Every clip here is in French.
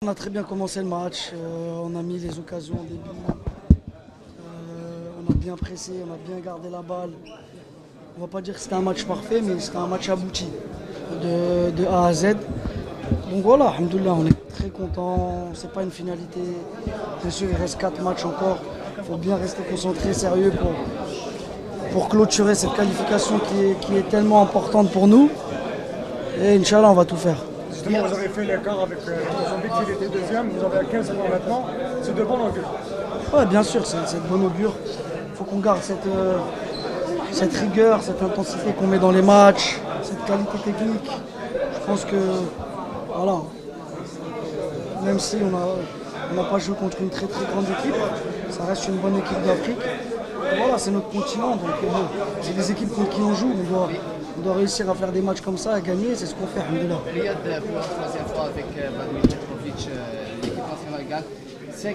On a très bien commencé le match, on a mis les occasions au début, on a bien pressé, on a bien gardé la balle. On va pas dire que c'était un match parfait, mais c'était un match abouti de A à Z. Donc voilà, alhamdoulilah, on est très contents, c'est pas une finalité. Bien sûr, il reste 4 matchs encore, il faut bien rester concentré, sérieux pour clôturer cette qualification qui est tellement importante pour nous. Et Inch'Allah, on va tout faire. Justement, vous avez fait l'écart avec le Mozambique, il était deuxième, vous avez à 15 points maintenant, c'est de bon augure. Ouais, bien sûr, c'est de bon augure. Il faut qu'on garde cette rigueur, cette intensité qu'on met dans les matchs, cette qualité technique. Je pense que, voilà, même si on n'a pas joué contre une très très grande équipe, ça reste une bonne équipe d'Afrique. Voilà, c'est notre continent, donc bon, c'est des équipes contre qui on joue, on doit réussir à faire des matchs comme ça, à gagner, c'est ce qu'on fait, alhamdoulilah. Riyad, pour la troisième fois avec Vladimir Petrovic, l'équipe nationale gagne 5-1.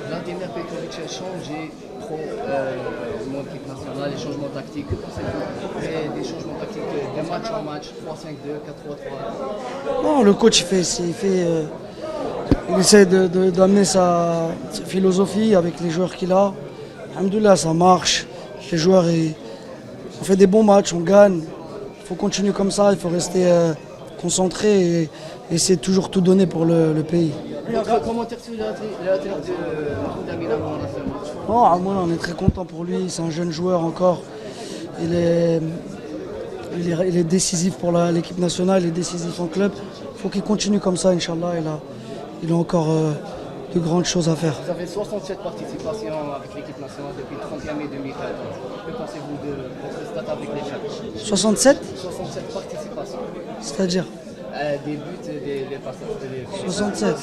Vladimir Petrovic a changé trop l'équipe nationale, les changements tactiques. Que pensez-vous des changements tactiques de match en match, 3-5-2, 4-3-3? Non, le coach il essaie d'amener sa philosophie avec les joueurs qu'il a. Alhamdoulilah, ça marche. Les joueurs, on fait des bons matchs, on gagne. Il faut continuer comme ça, il faut rester concentré et essayer de toujours tout donner pour le pays. Commentaire sur l'athlète de Mahmoud Amina pendant ce match? Non, Amouna, on est très content pour lui, c'est un jeune joueur encore. Il est décisif pour l'équipe nationale, il est décisif en club. Il faut qu'il continue comme ça, Inch'Allah. Il a encore de grandes choses à faire. Vous avez 67 participations avec l'équipe nationale depuis le 31 mai 2014. Que pensez-vous de votre stat avec les jeunes? 67 67 participations. C'est-à-dire Des buts et des passages. 67.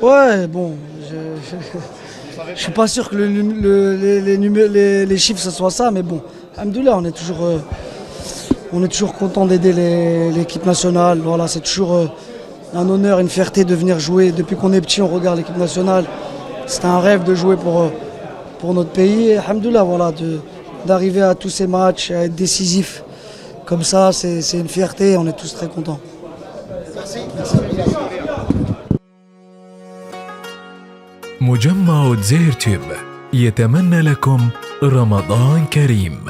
Ouais, bon, je suis pas sûr que les chiffres ce soit ça, mais bon, alhamdoulilah, on est toujours content d'aider l'équipe nationale. Voilà, c'est toujours un honneur, une fierté de venir jouer. Depuis qu'on est petit, on regarde l'équipe nationale. C'était un rêve de jouer pour notre pays. Et alhamdoulilah, voilà, d'arriver à tous ces matchs, à être décisif comme ça, c'est une fierté. On est tous très contents. مجمع زيرتب يتمنى لكم رمضان كريم.